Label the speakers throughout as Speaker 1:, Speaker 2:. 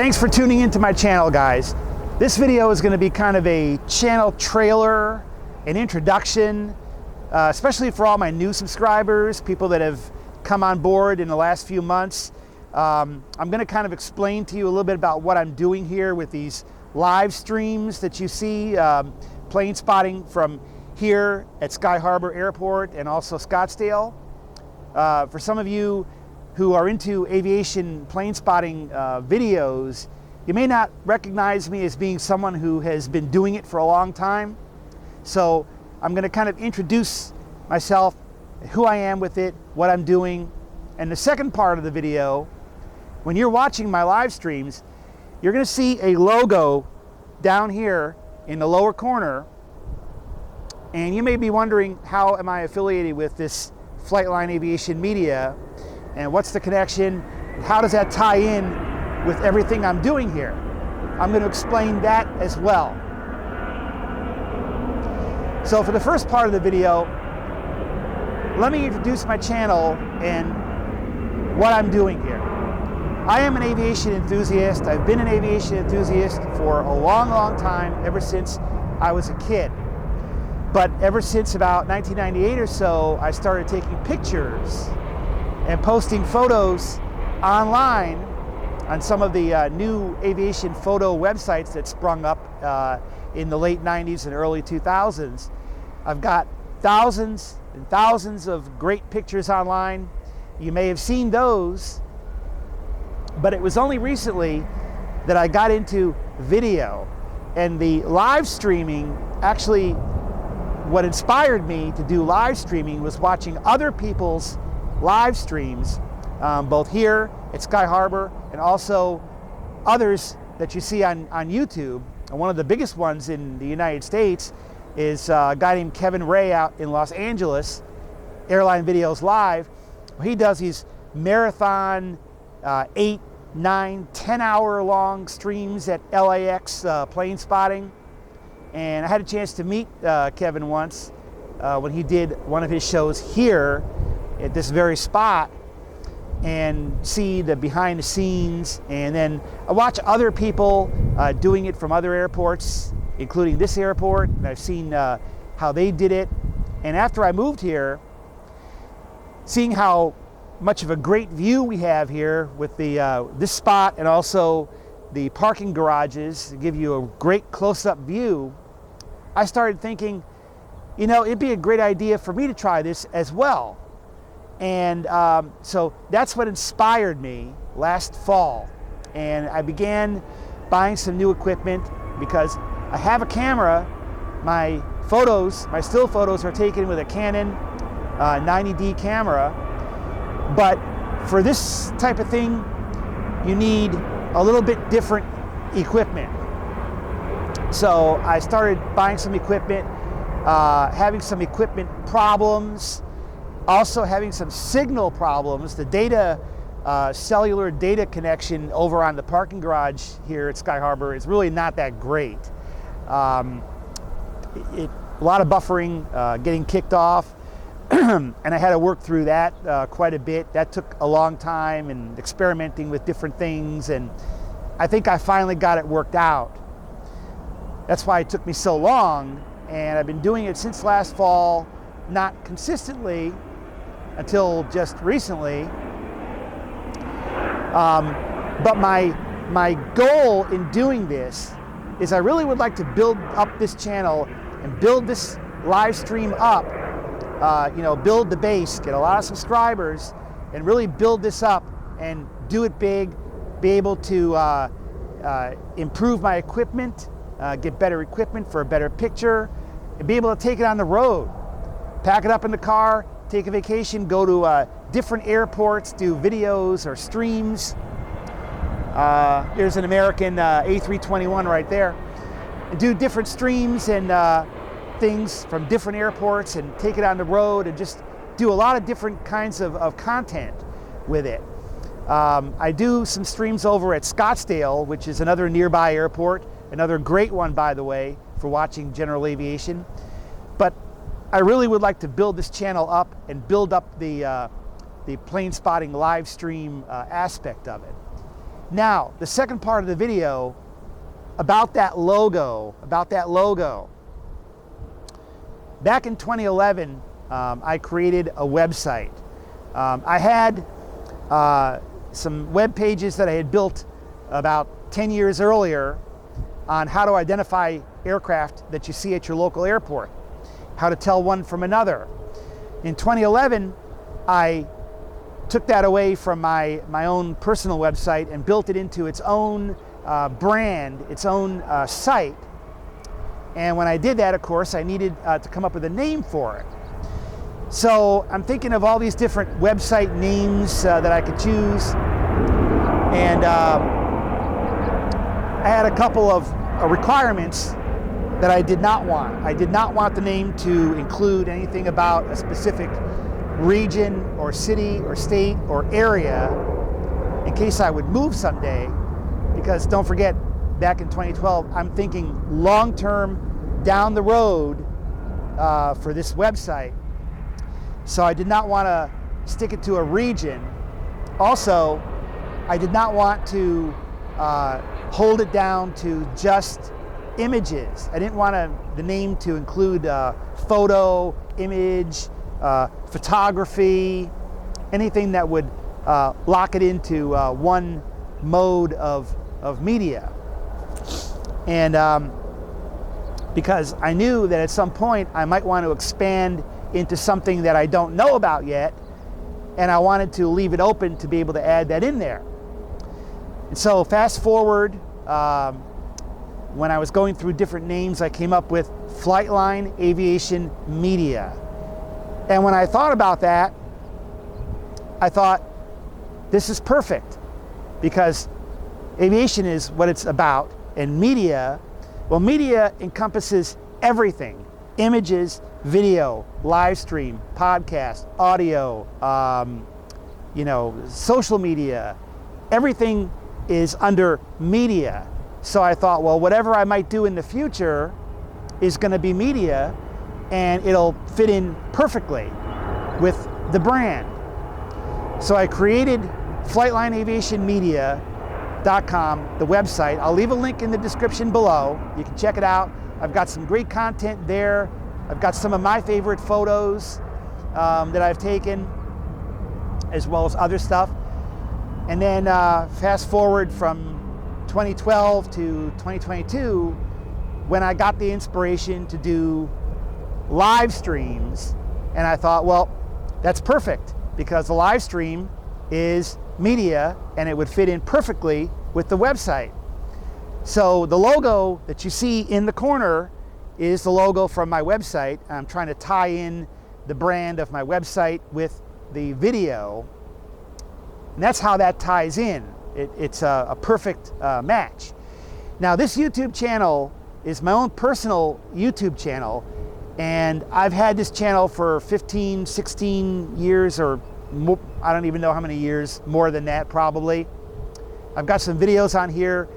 Speaker 1: Thanks for tuning into my channel, guys. This video is going to be kind of a channel trailer, an introduction, especially for all my new subscribers, people that have come on board in the last few months. I'm going to kind of explain to you a little bit about what I'm doing here with these live streams that you see, plane spotting from here at Sky Harbor Airport and also Scottsdale. For some of you who are into aviation plane spotting videos, you may not recognize me as being someone who has been doing it for a long time. So I'm going to kind of introduce myself, who I am with it, what I'm doing. And the second part of the video, when you're watching my live streams, you're going to see a logo down here in the lower corner. And you may be wondering, how am I affiliated with this Flightline Aviation Media? And what's the connection? How does that tie in with everything I'm doing here? I'm going to explain that as well. So for the first part of the video, let me introduce my channel and what I'm doing here. I am an aviation enthusiast. I've been an aviation enthusiast for a long, long time, ever since I was a kid. But ever since about 1998 or so, I started taking pictures and posting photos online on some of the new aviation photo websites that sprung up in the late 90s and early 2000s. I've got thousands and thousands of great pictures online. You may have seen those, but it was only recently that I got into video. And the live streaming, actually, what inspired me to do live streaming was watching other people's live streams, both here at Sky Harbor and also others that you see on YouTube. And one of the biggest ones in the United States is a guy named Kevin Ray out in Los Angeles, Airline Videos Live. He does these marathon 8, 9, 10-hour long streams at LAX plane spotting. And I had a chance to meet Kevin once when he did one of his shows here at this very spot and see the behind the scenes. And then I watch other people doing it from other airports, including this airport, and I've seen how they did it. And after I moved here, seeing how much of a great view we have here with the this spot and also the parking garages to give you a great close-up view, I started thinking, you know, it'd be a great idea for me to try this as well. And so that's what inspired me last fall. And I began buying some new equipment because I have a camera. My photos, my still photos are taken with a Canon 90D camera. But for this type of thing, you need a little bit different equipment. So I started buying some equipment, having some equipment problems, also having some signal problems. The data, cellular data connection over on the parking garage here at Sky Harbor is really not that great. A lot of buffering, getting kicked off, and I had to work through that quite a bit. That took a long time, and experimenting with different things, and I think I finally got it worked out. That's why it took me so long, and I've been doing it since last fall, not consistently until just recently. But my goal in doing this is I really would like to build up this channel and build this live stream up, build the base, get a lot of subscribers, and really build this up and do it big, be able to improve my equipment, get better equipment for a better picture, and be able to take it on the road. Pack it up in the car, take a vacation, go to different airports, do videos or streams. There's an American A321 right there. And do different streams and things from different airports and take it on the road and just do a lot of different kinds of content with it. I do some streams over at Scottsdale, which is another nearby airport, another great one, by the way, for watching general aviation. But I really would like to build this channel up and build up the plane spotting live stream aspect of it. Now, the second part of the video about that logo, back in 2011, I created a website. I had some web pages that I had built about 10 years earlier on how to identify aircraft that you see at your local airport, how to tell one from another. In 2011, I took that away from my own personal website and built it into its own brand, its own site. And when I did that, of course, I needed to come up with a name for it. So I'm thinking of all these different website names that I could choose. And I had a couple of requirements that I did not want. I did not want the name to include anything about a specific region or city or state or area in case I would move someday, because don't forget, back in 2012, I'm thinking long-term down the road for this website. So I did not want to stick it to a region. Also, I did not want to hold it down to just images. I didn't want the name to include photo, image, photography, anything that would lock it into one mode of media. And because I knew that at some point I might want to expand into something that I don't know about yet, and I wanted to leave it open to be able to add that in there. And so fast forward, when I was going through different names, I came up with Flightline Aviation Media. And when I thought about that, I thought, this is perfect, because aviation is what it's about, and media, well, media encompasses everything: images, video, live stream, podcast, audio, social media. Everything is under media. So I thought, well, whatever I might do in the future is going to be media, and it'll fit in perfectly with the brand. So I created FlightlineAviationMedia.com, the website. I'll leave a link in the description below. You can check it out. I've got some great content there. I've got some of my favorite photos that I've taken, as well as other stuff. And then fast forward from 2012 to 2022, when I got the inspiration to do live streams, and I thought, well, that's perfect, because the live stream is media and it would fit in perfectly with the website. So the logo that you see in the corner is the logo from my website. I'm trying to tie in the brand of my website with the video, and that's how that ties in. It's a perfect match. Now, this YouTube channel is my own personal YouTube channel, and I've had this channel for 15, 16 years, or more, I don't even know how many years, more than that probably. I've got some videos on here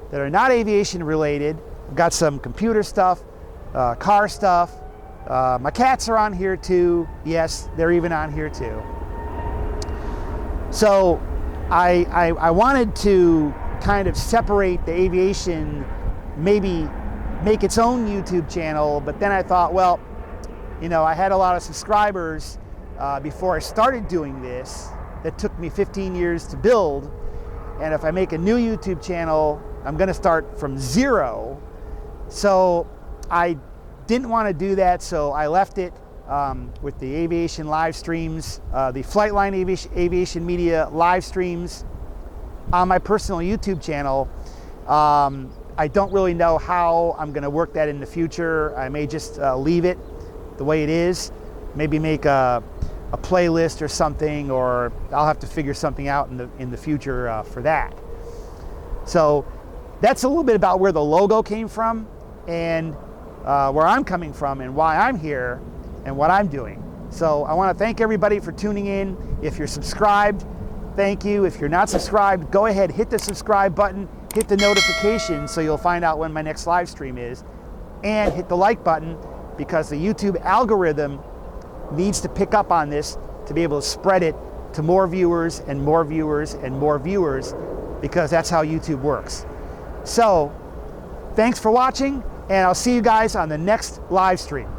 Speaker 1: that are not aviation related. I've got some computer stuff, car stuff. My cats are on here too. Yes, they're even on here too. So I wanted to kind of separate the aviation, maybe make its own YouTube channel, but then I thought, well, I had a lot of subscribers before I started doing this that took me 15 years to build, and if I make a new YouTube channel, I'm going to start from zero. So I didn't want to do that, so I left it with the aviation live streams, the Flightline Aviation Media live streams on my personal YouTube channel. I don't really know how I'm going to work that in the future. I may just leave it the way it is, maybe make a playlist or something, or I'll have to figure something out in the future for that. So that's a little bit about where the logo came from, and where I'm coming from, and why I'm here and what I'm doing. So I want to thank everybody for tuning in. If you're subscribed, thank you. If you're not subscribed, go ahead, hit the subscribe button, hit the notification so you'll find out when my next live stream is, and hit the like button, because the YouTube algorithm needs to pick up on this to be able to spread it to more viewers and more viewers and more viewers because that's how YouTube works. So, thanks for watching, and I'll see you guys on the next live stream.